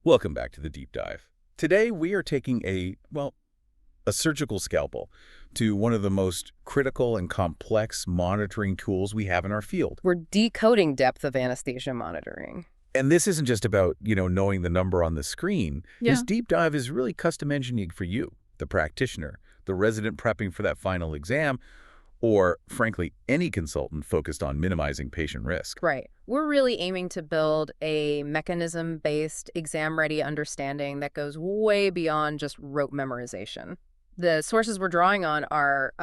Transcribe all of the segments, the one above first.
Welcome back to the deep dive. Today we are taking a surgical scalpel to one of the most critical and complex monitoring tools we have in our field. We're decoding depth of anesthesia monitoring. And this isn't just about, knowing the number on the screen. Yeah. This deep dive is really custom engineered for you, the practitioner, the resident prepping for that final exam, or, frankly, any consultant focused on minimizing patient risk. Right. We're really aiming to build a mechanism-based, exam-ready understanding that goes way beyond just rote memorization. The sources we're drawing on are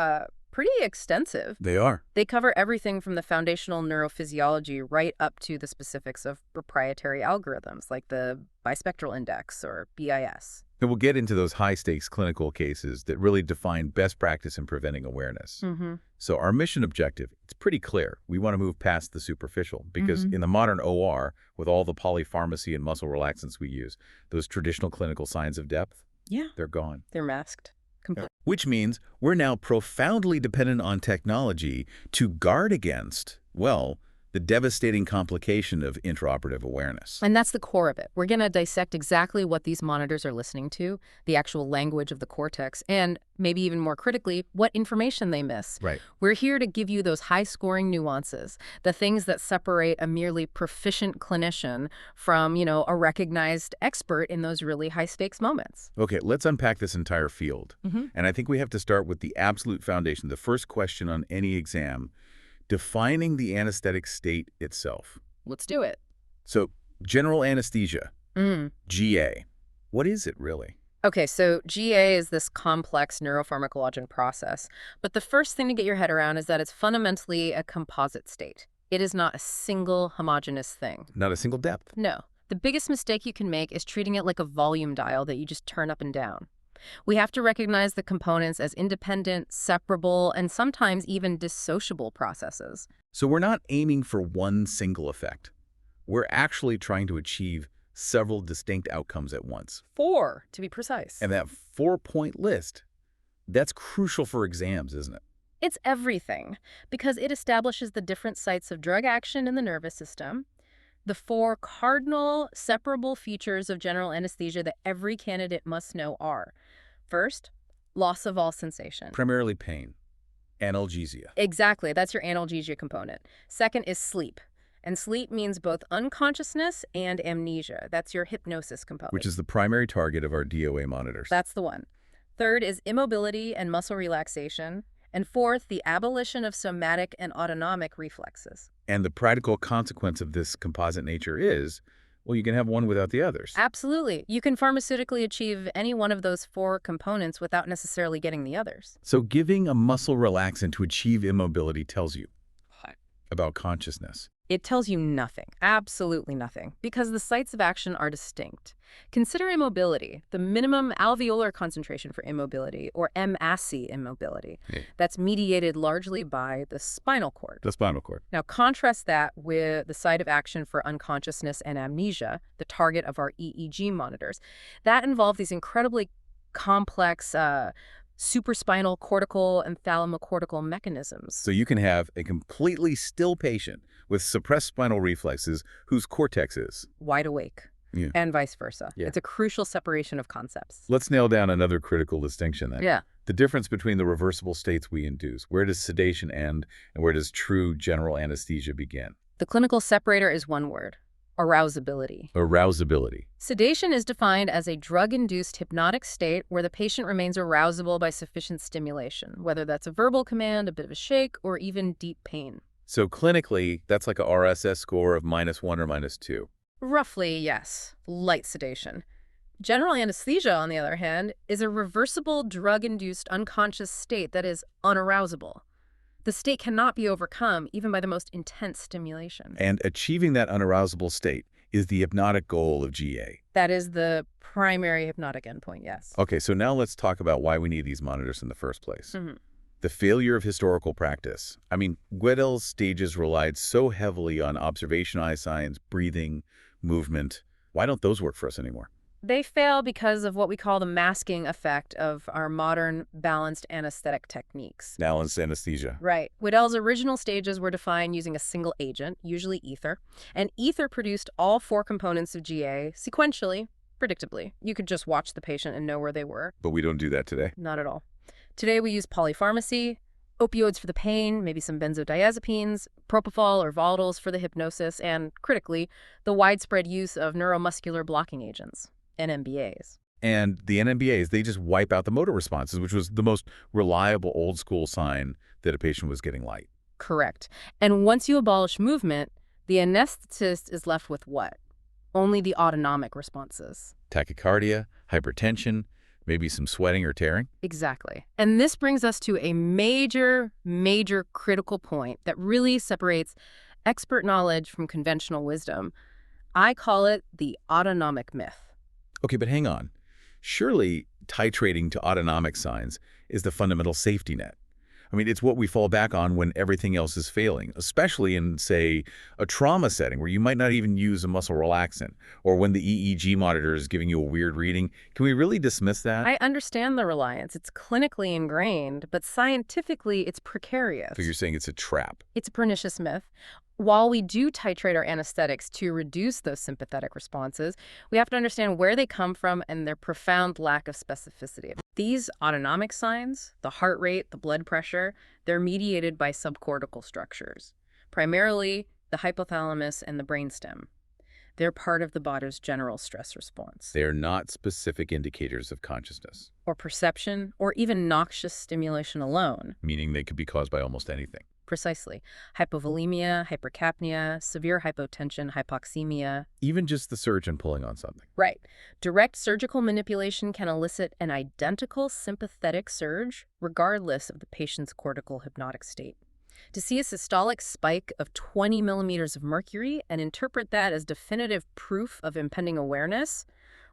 pretty extensive. They are. They cover everything from the foundational neurophysiology right up to the specifics of proprietary algorithms like the Bispectral index or BIS. And we'll get into those high-stakes clinical cases that really define best practice in preventing awareness. So our mission objective, it's pretty clear. We want to move past the superficial because in the modern OR, with all the polypharmacy and muscle relaxants we use, those traditional clinical signs of depth, they're gone. They're masked. Which means we're now profoundly dependent on technology to guard against, the devastating complication of intraoperative awareness. And that's the core of it. We're going to dissect exactly what these monitors are listening to, the actual language of the cortex, and maybe even more critically, what information they miss. Right. We're here to give you those high-scoring nuances, the things that separate a merely proficient clinician from, a recognized expert in those really high-stakes moments. Okay, let's unpack this entire field. And I think we have to start with the absolute foundation, the first question on any exam, defining the anesthetic state itself. Let's do it. So, general anesthesia, GA. What is it really? Okay, so GA is this complex neuropharmacologic process, but the first thing to get your head around is that it's fundamentally a composite state. It is not a single homogeneous thing. Not a single depth. No. The biggest mistake you can make is treating it like a volume dial that you just turn up and down. We have to recognize the components as independent, separable, and sometimes even dissociable processes. So we're not aiming for one single effect. We're actually trying to achieve several distinct outcomes at once. 4, to be precise. And that 4-point list, that's crucial for exams, isn't it? It's everything, because it establishes the different sites of drug action in the nervous system, the 4 cardinal separable features of general anesthesia that every candidate must know are: first, loss of all sensation. Primarily pain. Analgesia. Exactly, that's your analgesia component. Second is sleep. And sleep means both unconsciousness and amnesia. That's your hypnosis component. Which is the primary target of our DOA monitors. That's the one. Third is immobility and muscle relaxation. And fourth, the abolition of somatic and autonomic reflexes. And the practical consequence of this composite nature is, you can have one without the others. Absolutely. You can pharmaceutically achieve any one of those 4 components without necessarily getting the others. So giving a muscle relaxant to achieve immobility tells you about consciousness. It tells you nothing, absolutely nothing, because the sites of action are distinct. Consider immobility, the minimum alveolar concentration for immobility, or MASI immobility. That's mediated largely by the spinal cord. The spinal cord. Now contrast that with the site of action for unconsciousness and amnesia, the target of our EEG monitors. That involve these incredibly complex supraspinal, cortical, and thalamocortical mechanisms. So you can have a completely still patient with suppressed spinal reflexes whose cortex is wide awake, and vice versa. It's a crucial separation of concepts. Let's nail down another critical distinction then. The difference between the reversible states we induce. Where does sedation end, and where does true general anesthesia begin? The clinical separator is one word: arousability. Arousability. Sedation is defined as a drug-induced hypnotic state where the patient remains arousable by sufficient stimulation, whether that's a verbal command, a bit of a shake, or even deep pain. So clinically, that's like a RSS score of -1 or -2. Roughly, yes. Light sedation. General anesthesia, on the other hand, is a reversible drug-induced unconscious state that is unarousable. The state cannot be overcome even by the most intense stimulation. And achieving that unarousable state is the hypnotic goal of GA. That is the primary hypnotic endpoint, yes. Okay, so now let's talk about why we need these monitors in the first place. The failure of historical practice. I mean, Guedel's stages relied so heavily on observation eye signs, breathing, movement. Why don't those work for us anymore? They fail because of what we call the masking effect of our modern balanced anesthetic techniques. Balanced anesthesia. Right. Guedel's original stages were defined using a single agent, usually ether, and ether produced all 4 components of GA sequentially, predictably. You could just watch the patient and know where they were. But we don't do that today. Not at all. Today we use polypharmacy, opioids for the pain, maybe some benzodiazepines, propofol or volatiles for the hypnosis, and, critically, the widespread use of neuromuscular blocking agents, NMBAs. And the NMBAs, they just wipe out the motor responses, which was the most reliable old-school sign that a patient was getting light. Correct. And once you abolish movement, the anesthetist is left with what? Only the autonomic responses. Tachycardia, hypertension, maybe some sweating or tearing. Exactly. And this brings us to a major, major critical point that really separates expert knowledge from conventional wisdom. I call it the autonomic myth. Okay, but hang on. Surely titrating to autonomic signs is the fundamental safety net. I mean, it's what we fall back on when everything else is failing, especially in, say, a trauma setting where you might not even use a muscle relaxant, or when the EEG monitor is giving you a weird reading. Can we really dismiss that? I understand the reliance. It's clinically ingrained, but scientifically it's precarious. So you're saying it's a trap? It's a pernicious myth. While we do titrate our anesthetics to reduce those sympathetic responses, we have to understand where they come from and their profound lack of specificity. These autonomic signs, the heart rate, the blood pressure, they're mediated by subcortical structures, primarily the hypothalamus and the brainstem. They're part of the body's general stress response. They are not specific indicators of consciousness. Or perception, or even noxious stimulation alone. Meaning they could be caused by almost anything. Precisely. Hypovolemia, hypercapnia, severe hypotension, hypoxemia. Even just the surgeon pulling on something. Right. Direct surgical manipulation can elicit an identical sympathetic surge regardless of the patient's cortical hypnotic state. To see a systolic spike of 20 millimeters of mercury and interpret that as definitive proof of impending awareness,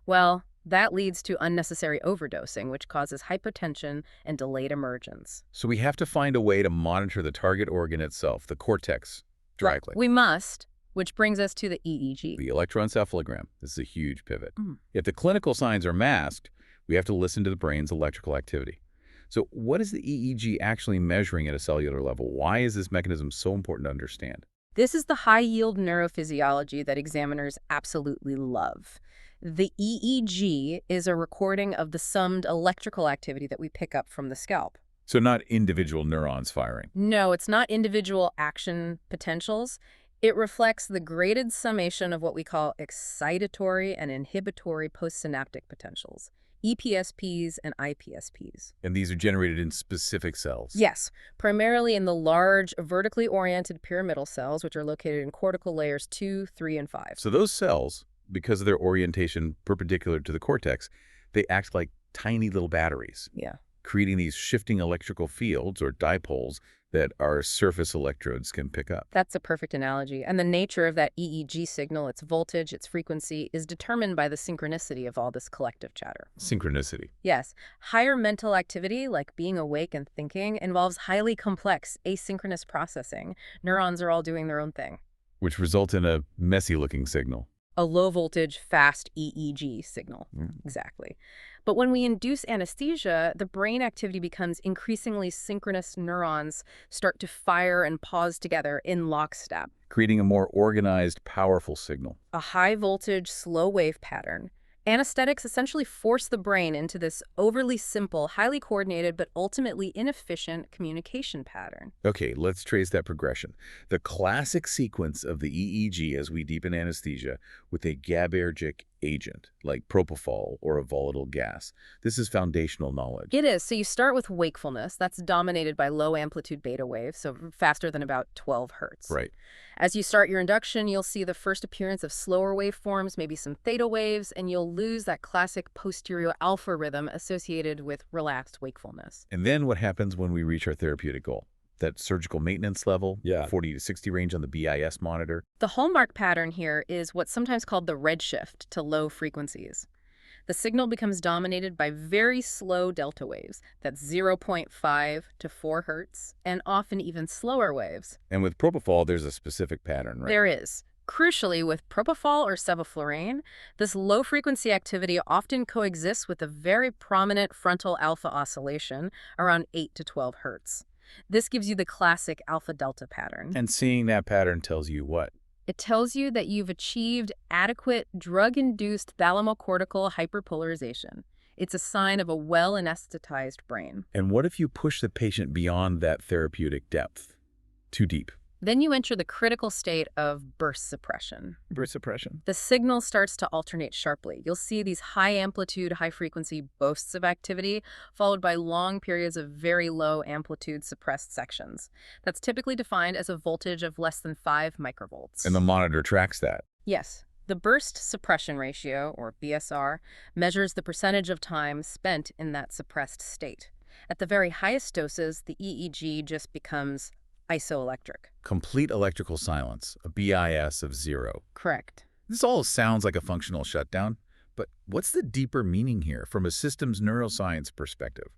well, that leads to unnecessary overdosing, which causes hypotension and delayed emergence. So we have to find a way to monitor the target organ itself, the cortex, directly. We must, which brings us to the EEG. The electroencephalogram. This is a huge pivot. If the clinical signs are masked, we have to listen to the brain's electrical activity. So what is the EEG actually measuring at a cellular level? Why is this mechanism so important to understand? This is the high-yield neurophysiology that examiners absolutely love. The EEG is a recording of the summed electrical activity that we pick up from the scalp. So not individual neurons firing. No, it's not individual action potentials. It reflects the graded summation of what we call excitatory and inhibitory postsynaptic potentials, EPSPs and IPSPs. And these are generated in specific cells. Yes, primarily in the large, vertically oriented pyramidal cells, which are located in cortical layers 2, 3, and 5. So those cells, because of their orientation perpendicular to the cortex, they act like tiny little batteries. Yeah. Creating these shifting electrical fields or dipoles that our surface electrodes can pick up. That's a perfect analogy. And the nature of that EEG signal, its voltage, its frequency, is determined by the synchronicity of all this collective chatter. Synchronicity. Yes. Higher mental activity, like being awake and thinking, involves highly complex asynchronous processing. Neurons are all doing their own thing. Which results in a messy-looking signal. A low-voltage, fast EEG signal. Exactly. But when we induce anesthesia, the brain activity becomes increasingly synchronous. Neurons start to fire and pause together in lockstep. Creating a more organized, powerful signal. A high-voltage, slow-wave pattern. Anesthetics essentially force the brain into this overly simple, highly coordinated, but ultimately inefficient communication pattern. Okay, let's trace that progression. The classic sequence of the EEG as we deepen anesthesia with a GABAergic agent, like propofol or a volatile gas. This is foundational knowledge. It is. So you start with wakefulness. That's dominated by low-amplitude beta waves, so faster than about 12 hertz. Right. As you start your induction, you'll see the first appearance of slower waveforms, maybe some theta waves, and you'll lose that classic posterior alpha rhythm associated with relaxed wakefulness. And then what happens when we reach our therapeutic goal? That surgical maintenance level, 40 to 60 range on the BIS monitor. The hallmark pattern here is what's sometimes called the redshift to low frequencies. The signal becomes dominated by very slow delta waves, that's 0.5 to 4 hertz, and often even slower waves. And with propofol, there's a specific pattern, right? There is. Crucially, with propofol or sevoflurane, this low-frequency activity often coexists with a very prominent frontal alpha oscillation around 8 to 12 hertz. This gives you the classic alpha-delta pattern. And seeing that pattern tells you what? It tells you that you've achieved adequate drug-induced thalamocortical hyperpolarization. It's a sign of a well-anesthetized brain. And what if you push the patient beyond that therapeutic depth? Too deep. Then you enter the critical state of burst suppression. Burst suppression. The signal starts to alternate sharply. You'll see these high-amplitude, high-frequency bursts of activity, followed by long periods of very low-amplitude suppressed sections. That's typically defined as a voltage of less than 5 microvolts. And the monitor tracks that. Yes. The burst suppression ratio, or BSR, measures the percentage of time spent in that suppressed state. At the very highest doses, the EEG just becomes isoelectric. Complete electrical silence, a BIS of 0. Correct. This all sounds like a functional shutdown, but what's the deeper meaning here from a systems neuroscience perspective?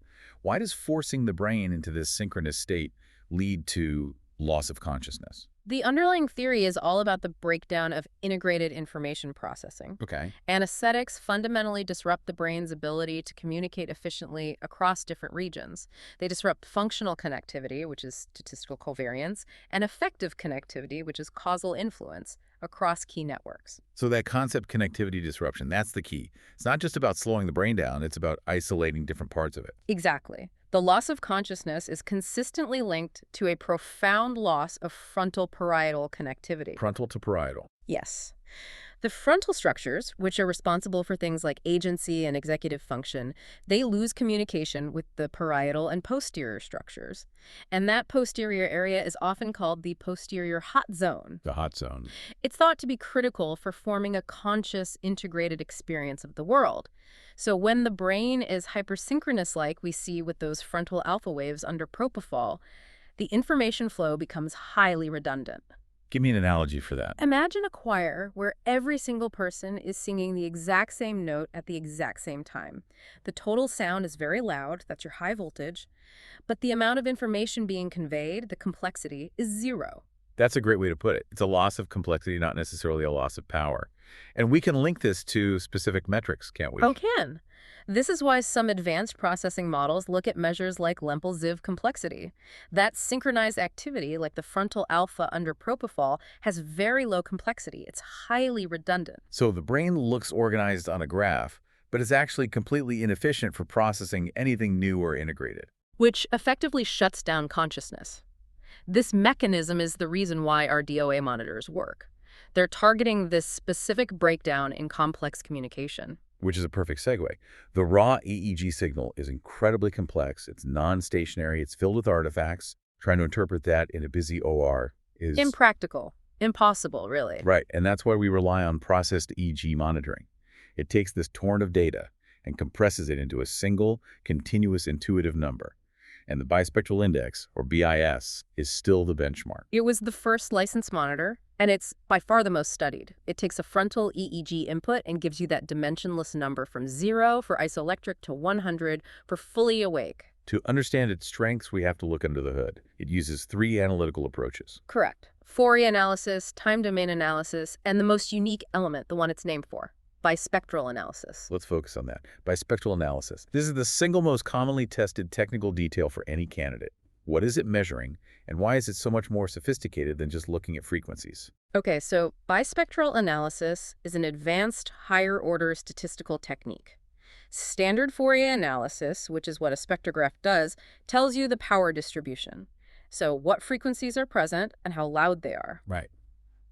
Why does forcing the brain into this synchronous state lead to loss of consciousness? The underlying theory is all about the breakdown of integrated information processing. Okay. Anesthetics fundamentally disrupt the brain's ability to communicate efficiently across different regions. They disrupt functional connectivity, which is statistical covariance, and effective connectivity, which is causal influence, across key networks. So that concept connectivity disruption, that's the key. It's not just about slowing the brain down, it's about isolating different parts of it. Exactly. The loss of consciousness is consistently linked to a profound loss of frontal-parietal connectivity. Frontal to parietal. Yes. The frontal structures, which are responsible for things like agency and executive function, they lose communication with the parietal and posterior structures. And that posterior area is often called the posterior hot zone. The hot zone. It's thought to be critical for forming a conscious, integrated experience of the world. So when the brain is hypersynchronous like we see with those frontal alpha waves under propofol, the information flow becomes highly redundant. Give me an analogy for that. Imagine a choir where every single person is singing the exact same note at the exact same time. The total sound is very loud, that's your high voltage, but the amount of information being conveyed, the complexity, is 0. That's a great way to put it. It's a loss of complexity, not necessarily a loss of power. And we can link this to specific metrics, can't we? Oh, can. This is why some advanced processing models look at measures like Lempel-Ziv complexity. That synchronized activity, like the frontal alpha under propofol, has very low complexity. It's highly redundant. So the brain looks organized on a graph, but is actually completely inefficient for processing anything new or integrated. Which effectively shuts down consciousness. This mechanism is the reason why our DOA monitors work. They're targeting this specific breakdown in complex communication. Which is a perfect segue. The raw EEG signal is incredibly complex. It's non-stationary. It's filled with artifacts. Trying to interpret that in a busy OR is... impractical. Impossible, really. Right, and that's why we rely on processed EEG monitoring. It takes this torrent of data and compresses it into a single, continuous intuitive number. And the bispectral index, or BIS, is still the benchmark. It was the first licensed monitor, and it's by far the most studied. It takes a frontal EEG input and gives you that dimensionless number from 0 for isoelectric to 100 for fully awake. To understand its strengths, we have to look under the hood. It uses 3 analytical approaches. Correct. Fourier analysis, time domain analysis, and the most unique element, the one it's named for. Bispectral analysis. Let's focus on that. Bispectral analysis. This is the single most commonly tested technical detail for any candidate. What is it measuring, and why is it so much more sophisticated than just looking at frequencies? Okay, so bispectral analysis is an advanced, higher-order statistical technique. Standard Fourier analysis, which is what a spectrograph does, tells you the power distribution. So what frequencies are present and how loud they are. Right.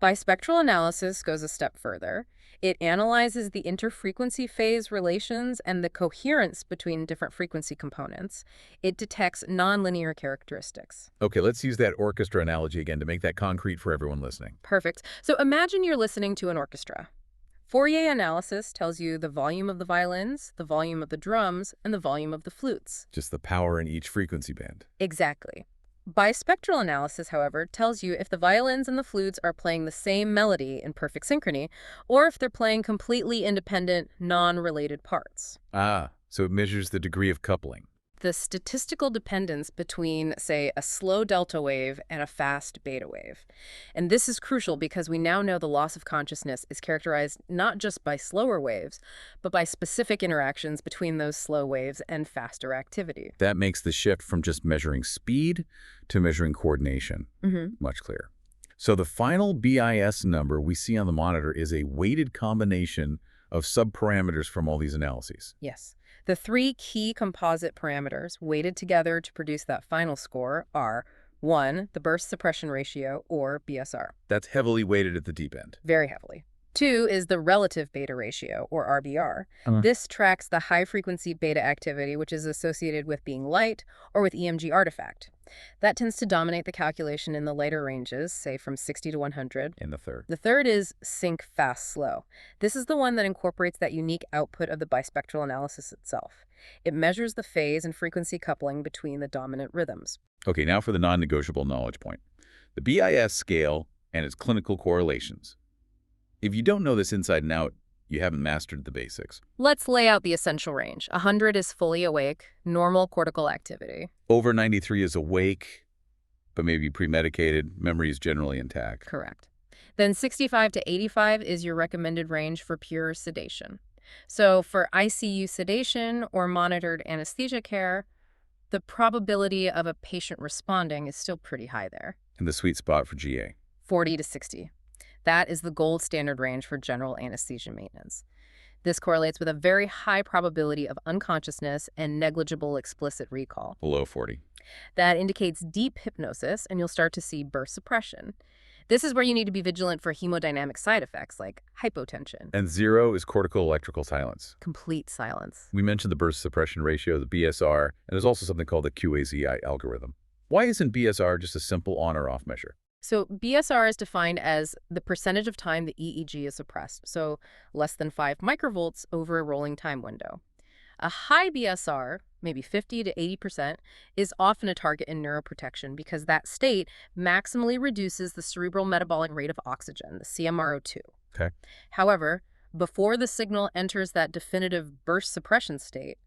Bispectral analysis goes a step further. It analyzes the interfrequency phase relations and the coherence between different frequency components. It detects nonlinear characteristics. Okay, let's use that orchestra analogy again to make that concrete for everyone listening. Perfect. So imagine you're listening to an orchestra. Fourier analysis tells you the volume of the violins, the volume of the drums, and the volume of the flutes. Just the power in each frequency band. Exactly. Bispectral analysis, however, tells you if the violins and the flutes are playing the same melody in perfect synchrony, or if they're playing completely independent, non-related parts. Ah, so it measures the degree of coupling. The statistical dependence between, say, a slow delta wave and a fast beta wave. And this is crucial because we now know the loss of consciousness is characterized not just by slower waves, but by specific interactions between those slow waves and faster activity. That makes the shift from just measuring speed to measuring coordination much clearer. So the final BIS number we see on the monitor is a weighted combination of subparameters from all these analyses. Yes. The three key composite parameters weighted together to produce that final score are 1, the burst suppression ratio, or BSR. That's heavily weighted at the deep end. Very heavily. 2 is the relative beta ratio, or RBR. This tracks the high-frequency beta activity, which is associated with being light or with EMG artifact. That tends to dominate the calculation in the lighter ranges, say from 60 to 100. And the third? The third is sync fast-slow. This is the one that incorporates that unique output of the bispectral analysis itself. It measures the phase and frequency coupling between the dominant rhythms. Okay, now for the non-negotiable knowledge point. The BIS scale and its clinical correlations. If you don't know this inside and out, you haven't mastered the basics. Let's lay out the essential range. 100 is fully awake, normal cortical activity. Over 93 is awake, but maybe premedicated. Memory is generally intact. Correct. Then 65 to 85 is your recommended range for pure sedation. So for ICU sedation or monitored anesthesia care, the probability of a patient responding is still pretty high there. And the sweet spot for GA? 40 to 60. That is the gold standard range for general anesthesia maintenance. This correlates with a very high probability of unconsciousness and negligible explicit recall. Below 40. That indicates deep hypnosis, and you'll start to see burst suppression. This is where you need to be vigilant for hemodynamic side effects like hypotension. And 0 is cortical electrical silence. Complete silence. We mentioned the burst suppression ratio, the BSR, and there's also something called the QAZI algorithm. Why isn't BSR just a simple on or off measure? So BSR is defined as the percentage of time the EEG is suppressed, so less than 5 microvolts over a rolling time window. A high BSR, maybe 50 to 80%, is often a target in neuroprotection because that state maximally reduces the cerebral metabolic rate of oxygen, the CMRO2. Okay. However, before the signal enters that definitive burst suppression state,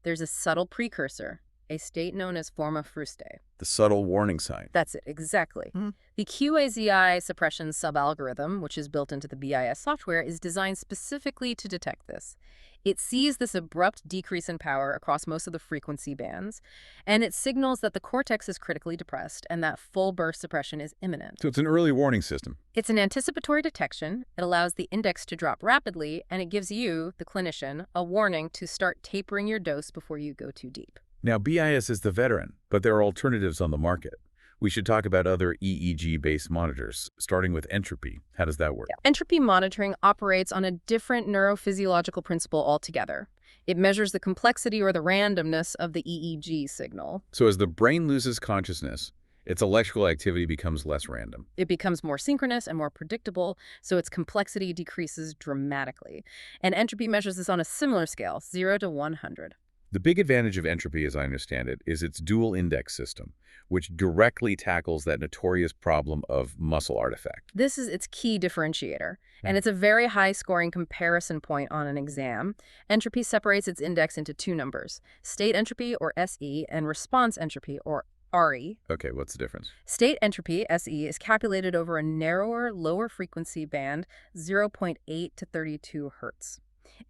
there's a subtle precursor, a state known as forma fruste. The subtle warning sign. That's it, exactly. The QAZI suppression subalgorithm, which is built into the BIS software, is designed specifically to detect this. It sees this abrupt decrease in power across most of the frequency bands, and it signals that the cortex is critically depressed and that full burst suppression is imminent. So it's an early warning system. It's an anticipatory detection. It allows the index to drop rapidly, and it gives you, the clinician, a warning to start tapering your dose before you go too deep. Now, BIS is the veteran, but there are alternatives on the market. We should talk about other EEG-based monitors, starting with Entropy. How does that work? Entropy monitoring operates on a different neurophysiological principle altogether. It measures the complexity or the randomness of the EEG signal. So as the brain loses consciousness, its electrical activity becomes less random. It becomes more synchronous and more predictable, so its complexity decreases dramatically. And Entropy measures this on a similar scale, 0 to 100. The big advantage of Entropy, as I understand it, is its dual index system, which directly tackles that notorious problem of muscle artifact. This is its key differentiator, and it's a very high-scoring comparison point on an exam. Entropy separates its index into 2 numbers, state entropy, or SE, and response entropy, or RE. Okay, what's the difference? State entropy, SE, is calculated over a narrower, lower frequency band, 0.8 to 32 hertz.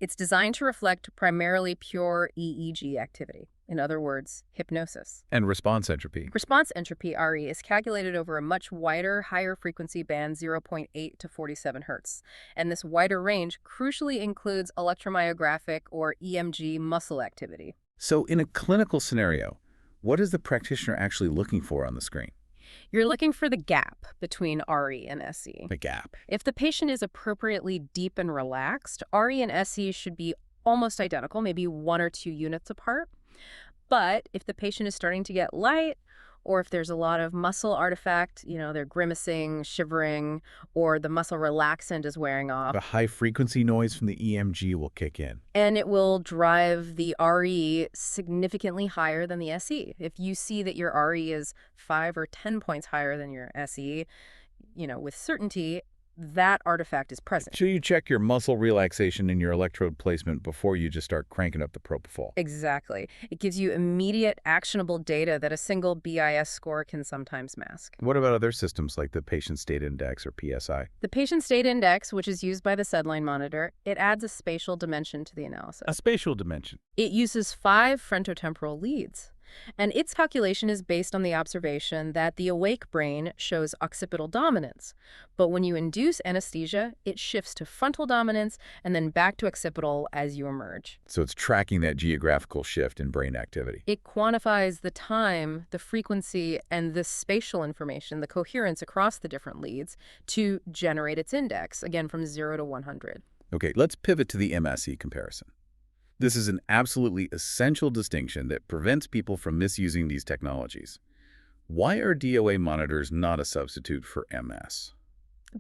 It's designed to reflect primarily pure EEG activity. In other words, hypnosis. And response entropy? Response entropy, RE, is calculated over a much wider, higher frequency band, 0.8 to 47 hertz. And this wider range crucially includes electromyographic or EMG muscle activity. So in a clinical scenario, what is the practitioner actually looking for on the screen? You're looking for the gap between RE and SE. The gap. If the patient is appropriately deep and relaxed, RE and SE should be almost identical, maybe 1 or 2 units apart. But if the patient is starting to get light, or if there's a lot of muscle artifact, they're grimacing, shivering, or the muscle relaxant is wearing off. The high-frequency noise from the EMG will kick in. And it will drive the RE significantly higher than the SE. If you see that your RE is 5 or 10 points higher than your SE, with certainty, that artifact is present. So you check your muscle relaxation and your electrode placement before you just start cranking up the propofol. Exactly. It gives you immediate, actionable data that a single BIS score can sometimes mask. What about other systems like the Patient State Index or PSI? The Patient State Index, which is used by the SedLine monitor, it adds a spatial dimension to the analysis. A spatial dimension. It uses 5 frontotemporal leads. And its calculation is based on the observation that the awake brain shows occipital dominance. But when you induce anesthesia, it shifts to frontal dominance and then back to occipital as you emerge. So it's tracking that geographical shift in brain activity. It quantifies the time, the frequency, and the spatial information, the coherence across the different leads, to generate its index, again from 0 to 100. Okay, let's pivot to the MSE comparison. This is an absolutely essential distinction that prevents people from misusing these technologies. Why are DOA monitors not a substitute for MS?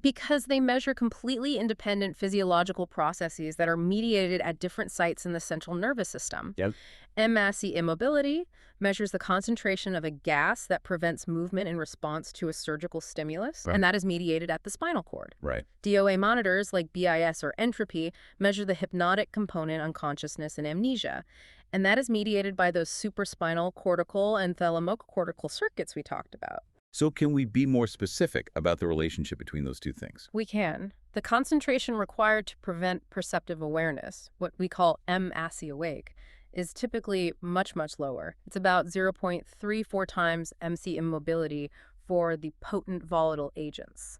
Because they measure completely independent physiological processes that are mediated at different sites in the central nervous system. Yep. MSE immobility measures the concentration of a gas that prevents movement in response to a surgical stimulus, Right. and that is mediated at the spinal cord. Right. DOA monitors like BIS or Entropy measure the hypnotic component on consciousness and amnesia, and that is mediated by those supraspinal cortical and thalamocortical circuits we talked about. So can we be more specific about the relationship between those two things? We can. The concentration required to prevent perceptive awareness, what we call MSE awake, is typically much, much lower. It's about 0.34 times MC immobility for the potent volatile agents.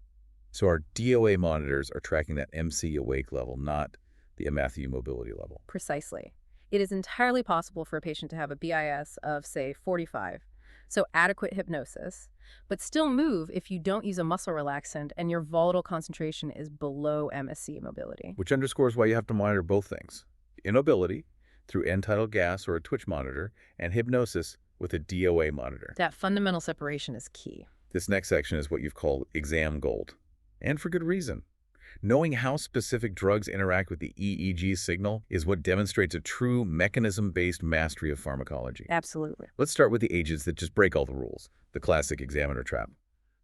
So our DOA monitors are tracking that MC awake level, not the MSE mobility level. Precisely. It is entirely possible for a patient to have a BIS of, say, 45, so adequate hypnosis, but still move if you don't use a muscle relaxant and your volatile concentration is below MSE mobility. Which underscores why you have to monitor both things. Immobility through end-tidal gas or a twitch monitor, and hypnosis with a DOA monitor. That fundamental separation is key. This next section is what you've called exam gold. And for good reason. Knowing how specific drugs interact with the EEG signal is what demonstrates a true mechanism-based mastery of pharmacology. Absolutely. Let's start with the agents that just break all the rules, the classic examiner trap.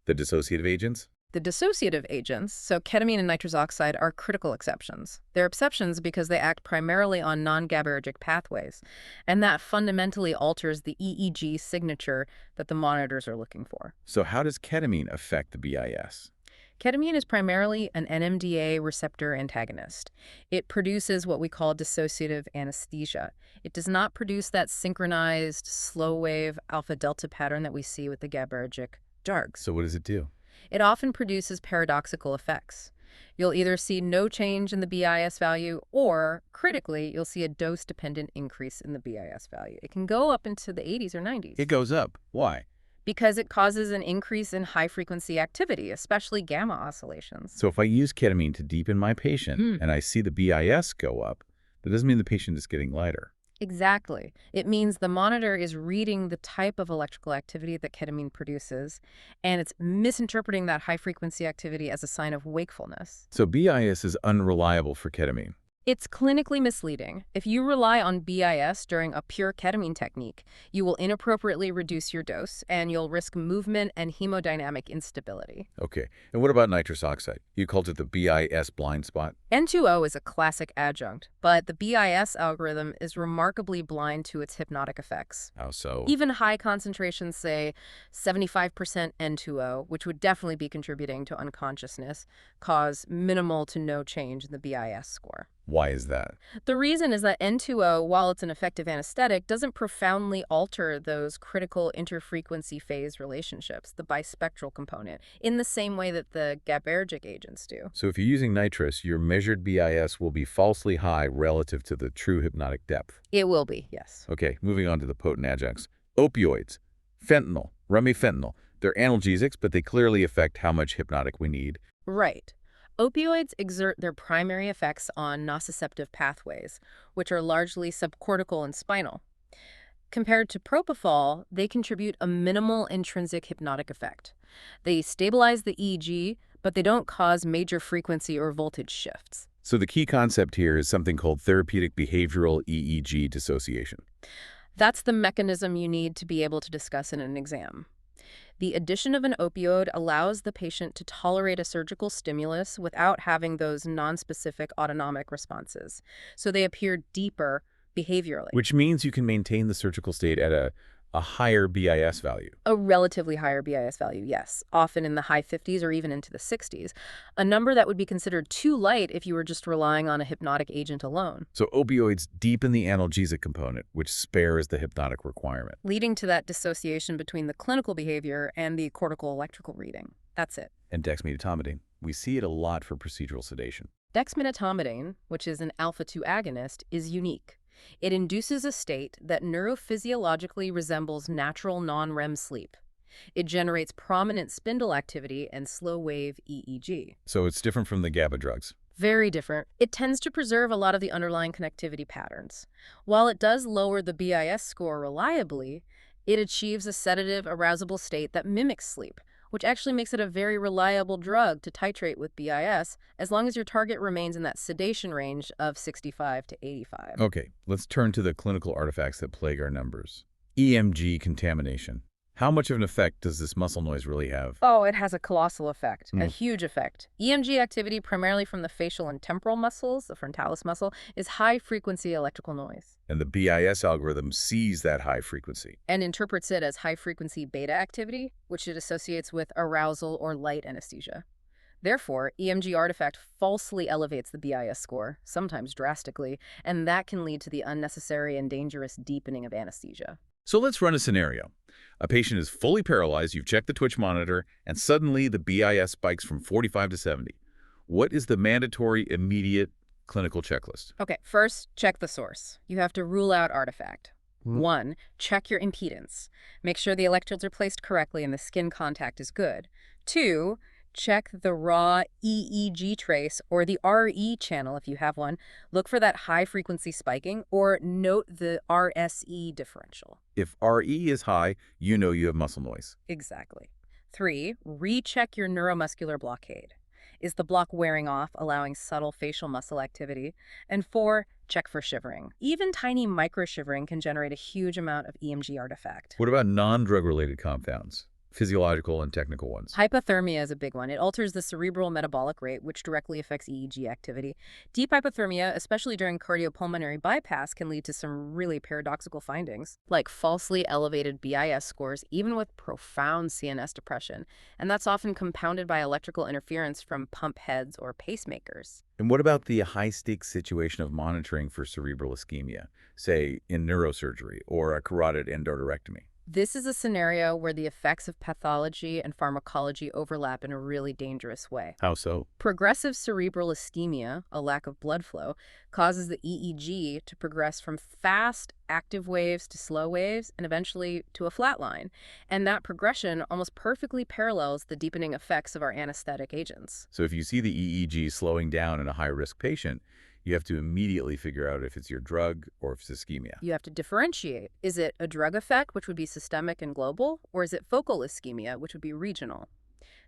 The dissociative agents? The dissociative agents, so ketamine and nitrous oxide, are critical exceptions. They're exceptions because they act primarily on non-GABAergic pathways, and that fundamentally alters the EEG signature that the monitors are looking for. So how does ketamine affect the BIS? Ketamine is primarily an NMDA receptor antagonist. It produces what we call dissociative anesthesia. It does not produce that synchronized, slow-wave alpha-delta pattern that we see with the GABAergic drugs. So what does it do? It often produces paradoxical effects. You'll either see no change in the BIS value, or, critically, you'll see a dose-dependent increase in the BIS value. It can go up into the 80s or 90s. It goes up. Why? Because it causes an increase in high-frequency activity, especially gamma oscillations. So if I use ketamine to deepen my patient and I see the BIS go up, that doesn't mean the patient is getting lighter. Exactly. It means the monitor is reading the type of electrical activity that ketamine produces, and it's misinterpreting that high-frequency activity as a sign of wakefulness. So BIS is unreliable for ketamine. It's clinically misleading. If you rely on BIS during a pure ketamine technique, you will inappropriately reduce your dose, and you'll risk movement and hemodynamic instability. Okay. And what about nitrous oxide? You called it the BIS blind spot? N2O is a classic adjunct, but the BIS algorithm is remarkably blind to its hypnotic effects. How so? Even high concentrations, say 75% N2O, which would definitely be contributing to unconsciousness, cause minimal to no change in the BIS score. Why is that? The reason is that N2O, while it's an effective anesthetic, doesn't profoundly alter those critical interfrequency phase relationships, the bispectral component, in the same way that the GABAergic agents do. So if you're using nitrous, your measured BIS will be falsely high relative to the true hypnotic depth. It will be, yes. Okay, moving on to the potent adjuncts. Opioids, fentanyl, remifentanil. They're analgesics, but they clearly affect how much hypnotic we need. Right. Opioids exert their primary effects on nociceptive pathways, which are largely subcortical and spinal. Compared to propofol, they contribute a minimal intrinsic hypnotic effect. They stabilize the EEG, but they don't cause major frequency or voltage shifts. So the key concept here is something called therapeutic behavioral EEG dissociation. That's the mechanism you need to be able to discuss in an exam. The addition of an opioid allows the patient to tolerate a surgical stimulus without having those nonspecific autonomic responses, so they appear deeper behaviorally. Which means you can maintain the surgical state at a A higher BIS value. A relatively higher BIS value, yes, often in the high 50s or even into the 60s, a number that would be considered too light if you were just relying on a hypnotic agent alone. So opioids deepen the analgesic component, which spares the hypnotic requirement. Leading to that dissociation between the clinical behavior and the cortical electrical reading. That's it. And dexmedetomidine, we see it a lot for procedural sedation. Dexmedetomidine, which is an alpha-2 agonist, is unique. It induces a state that neurophysiologically resembles natural non-REM sleep. It generates prominent spindle activity and slow-wave EEG. So it's different from the GABA drugs. Very different. It tends to preserve a lot of the underlying connectivity patterns. While it does lower the BIS score reliably, it achieves a sedative, arousable state that mimics sleep, which actually makes it a very reliable drug to titrate with BIS as long as your target remains in that sedation range of 65 to 85. Okay, let's turn to the clinical artifacts that plague our numbers. EMG contamination. How much of an effect does this muscle noise really have? Oh, it has a colossal effect, a huge effect. EMG activity, primarily from the facial and temporal muscles, the frontalis muscle, is high-frequency electrical noise. And the BIS algorithm sees that high frequency. And interprets it as high-frequency beta activity, which it associates with arousal or light anesthesia. Therefore, EMG artifact falsely elevates the BIS score, sometimes drastically, and that can lead to the unnecessary and dangerous deepening of anesthesia. So let's run a scenario. A patient is fully paralyzed, you've checked the twitch monitor, and suddenly the BIS spikes from 45 to 70. What is the mandatory immediate clinical checklist? Okay, first, check the source. You have to rule out artifact. 1, check your impedance. Make sure the electrodes are placed correctly and the skin contact is good. 2, check the raw EEG trace or the RE channel if you have one. Look for that high-frequency spiking or note the RSE differential. If RE is high, you know you have muscle noise. Exactly. 3, recheck your neuromuscular blockade. Is the block wearing off, allowing subtle facial muscle activity? And 4, check for shivering. Even tiny micro-shivering can generate a huge amount of EMG artifact. What about non-drug-related compounds? Physiological and technical ones. Hypothermia is a big one. It alters the cerebral metabolic rate, which directly affects EEG activity. Deep hypothermia, especially during cardiopulmonary bypass, can lead to some really paradoxical findings, like falsely elevated BIS scores, even with profound CNS depression. And that's often compounded by electrical interference from pump heads or pacemakers. And what about the high-stakes situation of monitoring for cerebral ischemia, say in neurosurgery or a carotid endarterectomy? This is a scenario where the effects of pathology and pharmacology overlap in a really dangerous way. How so? Progressive cerebral ischemia, a lack of blood flow, causes the EEG to progress from fast, active waves to slow waves and eventually to a flat line. And that progression almost perfectly parallels the deepening effects of our anesthetic agents. So if you see the EEG slowing down in a high-risk patient, you have to immediately figure out if it's your drug or if it's ischemia. You have to differentiate. Is it a drug effect, which would be systemic and global, or is it focal ischemia, which would be regional?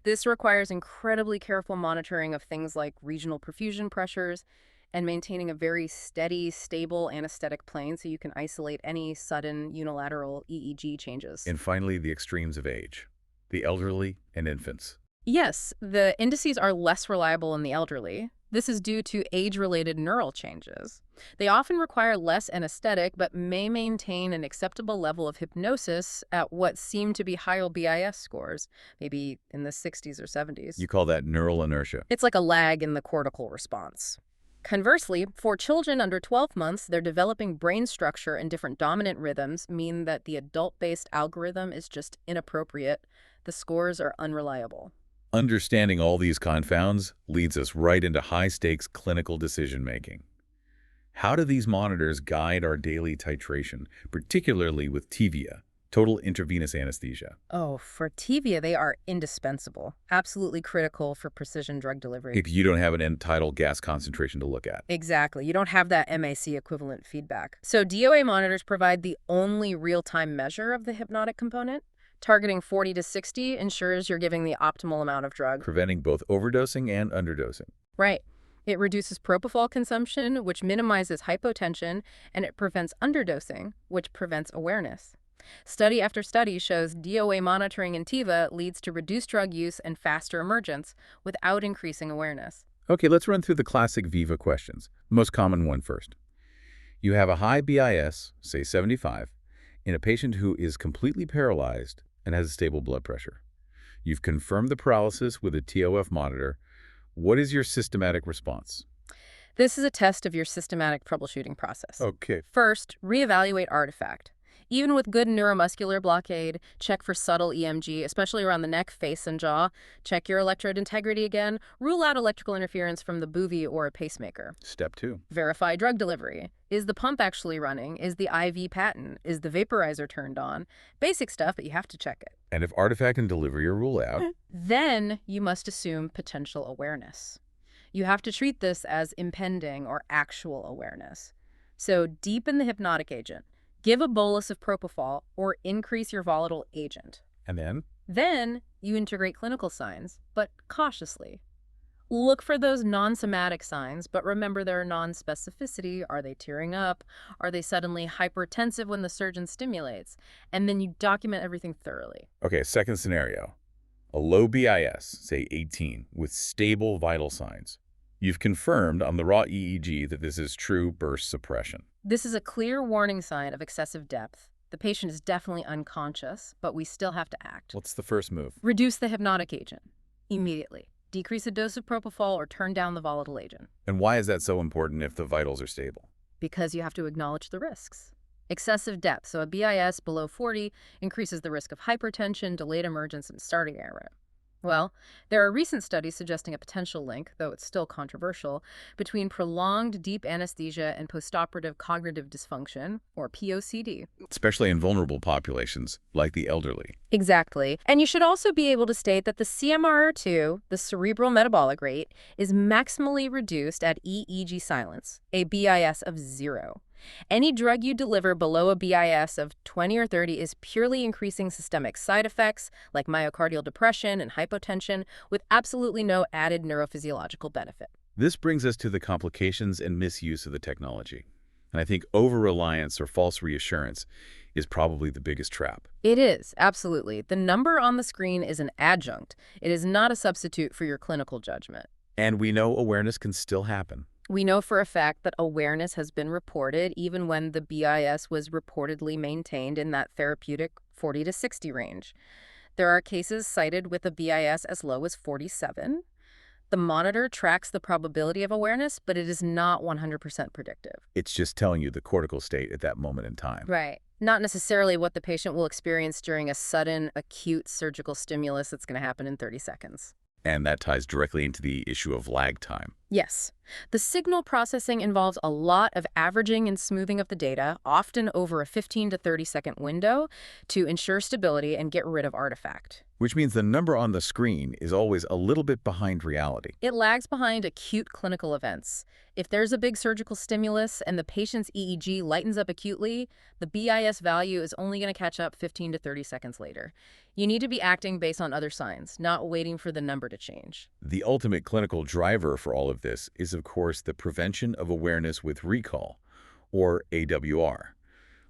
This requires incredibly careful monitoring of things like regional perfusion pressures and maintaining a very steady, stable anesthetic plane so you can isolate any sudden unilateral EEG changes. And finally, the extremes of age, the elderly and infants. Yes, the indices are less reliable in the elderly. This is due to age-related neural changes. They often require less anesthetic, but may maintain an acceptable level of hypnosis at what seem to be higher BIS scores, maybe in the 60s or 70s. You call that neural inertia. It's like a lag in the cortical response. Conversely, for children under 12 months, their developing brain structure and different dominant rhythms mean that the adult-based algorithm is just inappropriate. The scores are unreliable. Understanding all these confounds leads us right into high-stakes clinical decision-making. How do these monitors guide our daily titration, particularly with TIVIA, total intravenous anesthesia? Oh, for TIVIA, they are indispensable, absolutely critical for precision drug delivery. If you don't have an end-tidal gas concentration to look at. Exactly. You don't have that MAC equivalent feedback. So DOA monitors provide the only real-time measure of the hypnotic component. Targeting 40 to 60 ensures you're giving the optimal amount of drug. Preventing both overdosing and underdosing. Right. It reduces propofol consumption, which minimizes hypotension, and it prevents underdosing, which prevents awareness. Study after study shows DOA monitoring in TIVA leads to reduced drug use and faster emergence without increasing awareness. Okay, let's run through the classic VIVA questions. Most common one first. You have a high BIS, say 75, in a patient who is completely paralyzed and has a stable blood pressure. You've confirmed the paralysis with a TOF monitor. What is your systematic response? This is a test of your systematic troubleshooting process. Okay. First, reevaluate artifact. Even with good neuromuscular blockade, check for subtle EMG, especially around the neck, face, and jaw. Check your electrode integrity again. Rule out electrical interference from the buvy or a pacemaker. Step 2. Verify drug delivery. Is the pump actually running? Is the IV patent? Is the vaporizer turned on? Basic stuff, but you have to check it. And if artifact and delivery are ruled out, Then you must assume potential awareness. You have to treat this as impending or actual awareness. So deepen the hypnotic agent. Give a bolus of propofol or increase your volatile agent. and then Then you integrate clinical signs, but cautiously. Look for those non-somatic signs, but remember their non-specificity. Are they tearing up? Are they suddenly hypertensive when the surgeon stimulates? And then you document everything thoroughly. Okay, second scenario. A low BIS, say 18, with stable vital signs. You've confirmed on the raw EEG that this is true burst suppression. This is a clear warning sign of excessive depth. The patient is definitely unconscious, but we still have to act. What's the first move? Reduce the hypnotic agent immediately. Decrease the dose of propofol or turn down the volatile agent. And why is that so important if the vitals are stable? Because you have to acknowledge the risks. Excessive depth, so a BIS below 40, increases the risk of hypertension, delayed emergence, and starting error. Well, there are recent studies suggesting a potential link, though it's still controversial, between prolonged deep anesthesia and postoperative cognitive dysfunction, or POCD. Especially in vulnerable populations, like the elderly. Exactly. And you should also be able to state that the CMRR2, the cerebral metabolic rate, is maximally reduced at EEG silence, a BIS of 0. Any drug you deliver below a BIS of 20 or 30 is purely increasing systemic side effects like myocardial depression and hypotension with absolutely no added neurophysiological benefit. This brings us to the complications and misuse of the technology. And I think over-reliance or false reassurance is probably the biggest trap. It is, absolutely. The number on the screen is an adjunct. It is not a substitute for your clinical judgment. And we know awareness can still happen. We know for a fact that awareness has been reported even when the BIS was reportedly maintained in that therapeutic 40 to 60 range. There are cases cited with a BIS as low as 47. The monitor tracks the probability of awareness, but it is not 100% predictive. It's just telling you the cortical state at that moment in time. Right. Not necessarily what the patient will experience during a sudden, acute surgical stimulus that's going to happen in 30 seconds. And that ties directly into the issue of lag time. Yes. The signal processing involves a lot of averaging and smoothing of the data, often over a 15 to 30-second window, to ensure stability and get rid of artifact. Which means the number on the screen is always a little bit behind reality. It lags behind acute clinical events. If there's a big surgical stimulus and the patient's EEG lightens up acutely, the BIS value is only going to catch up 15 to 30 seconds later. You need to be acting based on other signs, not waiting for the number to change. The ultimate clinical driver for all of this is, of course, the prevention of awareness with recall, or AWR.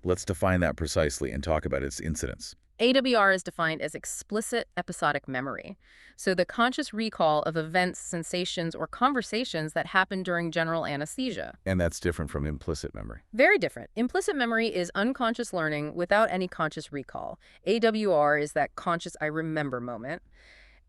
Let's define that precisely and talk about its incidence. AWR is defined as explicit episodic memory, so the conscious recall of events, sensations, or conversations that happen during general anesthesia. And that's different from implicit memory. Very different. Implicit memory is unconscious learning without any conscious recall. AWR is that conscious I remember moment.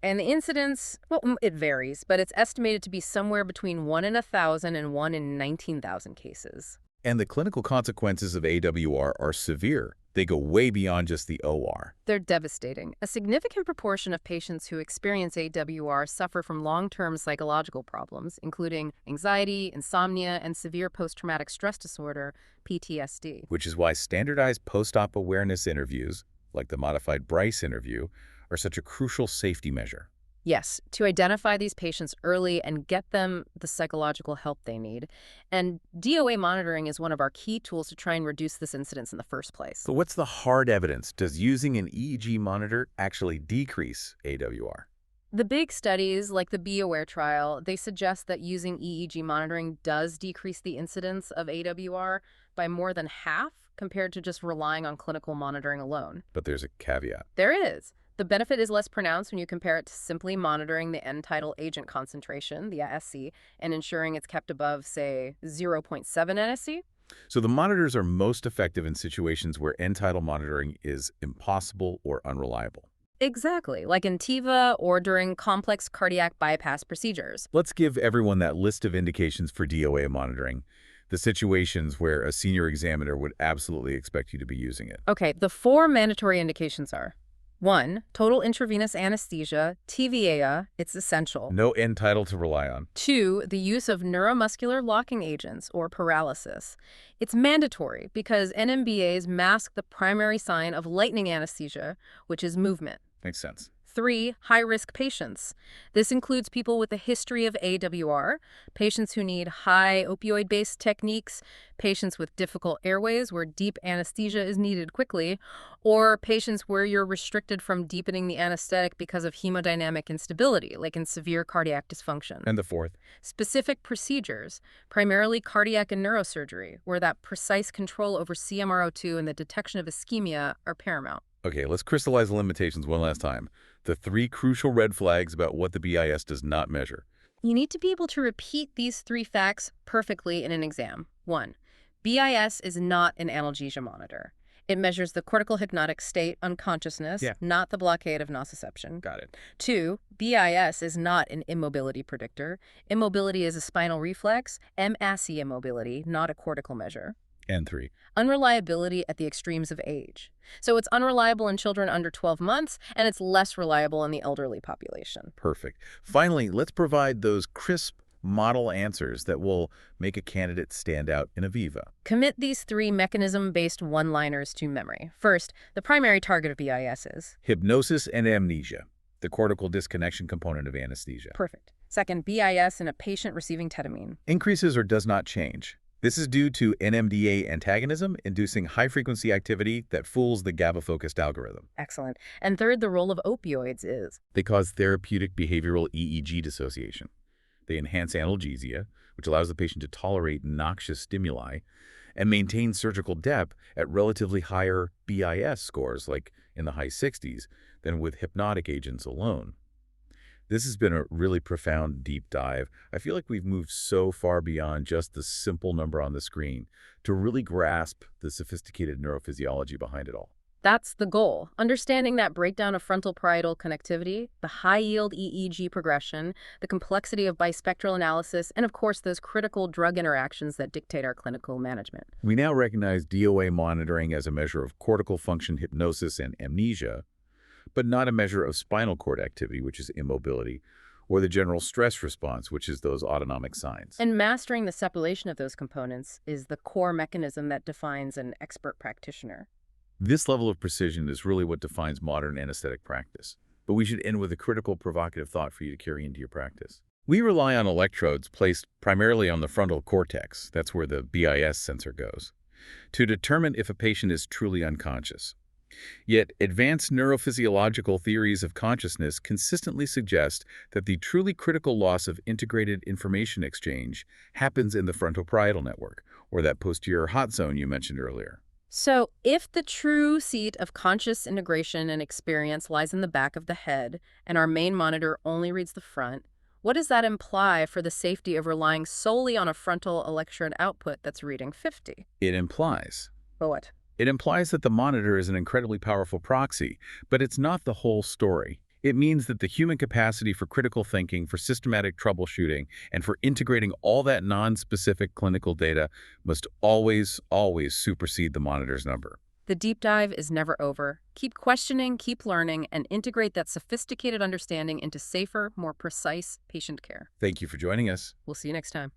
And the incidence, well, it varies, but it's estimated to be somewhere between 1 in 1,000 and 1 in 19,000 cases. And the clinical consequences of AWR are severe. They go way beyond just the OR. They're devastating. A significant proportion of patients who experience AWR suffer from long-term psychological problems, including anxiety, insomnia, and severe post-traumatic stress disorder, PTSD. Which is why standardized post-op awareness interviews, like the modified Bryce interview, are such a crucial safety measure. Yes, to identify these patients early and get them the psychological help they need. And DOA monitoring is one of our key tools to try and reduce this incidence in the first place. So what's the hard evidence? Does using an EEG monitor actually decrease AWR? The big studies, like the Be Aware trial, they suggest that using EEG monitoring does decrease the incidence of AWR by more than half compared to just relying on clinical monitoring alone. But there's a caveat. There is. The benefit is less pronounced when you compare it to simply monitoring the end-tidal agent concentration, the NSC, and ensuring it's kept above, say, 0.7 NSC. So the monitors are most effective in situations where end-tidal monitoring is impossible or unreliable. Exactly, like in TIVA or during complex cardiac bypass procedures. Let's give everyone that list of indications for DOA monitoring, the situations where a senior examiner would absolutely expect you to be using it. Okay, the 4 mandatory indications are 1. Total intravenous anesthesia, TVA, it's essential. No end-tidal to rely on. 2. The use of neuromuscular locking agents, or paralysis. It's mandatory because NMBAs mask the primary sign of lightning anesthesia, which is movement. Makes sense. 3. High-risk patients. This includes people with a history of AWR, patients who need high opioid-based techniques, patients with difficult airways where deep anesthesia is needed quickly, or patients where you're restricted from deepening the anesthetic because of hemodynamic instability, like in severe cardiac dysfunction. And the fourth? Specific procedures, primarily cardiac and neurosurgery, where that precise control over CMRO2 and the detection of ischemia are paramount. Okay, let's crystallize the limitations one last time. The 3 crucial red flags about what the BIS does not measure. You need to be able to repeat these 3 facts perfectly in an exam. 1. BIS is not an analgesia monitor. It measures the cortical hypnotic state, unconsciousness, not the blockade of nociception. Got it. 2. BIS is not an immobility predictor. Immobility is a spinal reflex, MASI immobility, not a cortical measure. And 3. Unreliability at the extremes of age. So it's unreliable in children under 12 months, and it's less reliable in the elderly population. Perfect. Finally, let's provide those crisp model answers that will make a candidate stand out in a Viva. Commit these 3 mechanism-based one-liners to memory. First, the primary target of BIS is Hypnosis and amnesia, the cortical disconnection component of anesthesia. perfect. Second, BIS in a patient receiving ketamine. Increases or does not change. This is due to NMDA antagonism inducing high-frequency activity that fools the GABA-focused algorithm. Excellent. And third, the role of opioids is They cause therapeutic behavioral EEG dissociation. They enhance analgesia, which allows the patient to tolerate noxious stimuli, and maintain surgical depth at relatively higher BIS scores, like in the high 60s, than with hypnotic agents alone. This has been a really profound deep dive. I feel like we've moved so far beyond just the simple number on the screen to really grasp the sophisticated neurophysiology behind it all. That's the goal. Understanding that breakdown of frontal parietal connectivity, the high-yield EEG progression, the complexity of bispectral analysis, and of course those critical drug interactions that dictate our clinical management. We now recognize DOA monitoring as a measure of cortical function, hypnosis, and amnesia, but not a measure of spinal cord activity, which is immobility, or the general stress response, which is those autonomic signs. And mastering the separation of those components is the core mechanism that defines an expert practitioner. This level of precision is really what defines modern anesthetic practice. But we should end with a critical, provocative thought for you to carry into your practice. We rely on electrodes placed primarily on the frontal cortex, that's where the BIS sensor goes, to determine if a patient is truly unconscious. Yet, advanced neurophysiological theories of consciousness consistently suggest that the truly critical loss of integrated information exchange happens in the frontal parietal network, or that posterior hot zone you mentioned earlier. So, if the true seat of conscious integration and experience lies in the back of the head, and our main monitor only reads the front, what does that imply for the safety of relying solely on a frontal electrode output that's reading 50? It implies. What? It implies that the monitor is an incredibly powerful proxy, but it's not the whole story. It means that the human capacity for critical thinking, for systematic troubleshooting, and for integrating all that non-specific clinical data must always, always supersede the monitor's number. The deep dive is never over. Keep questioning, keep learning, and integrate that sophisticated understanding into safer, more precise patient care. Thank you for joining us. We'll see you next time.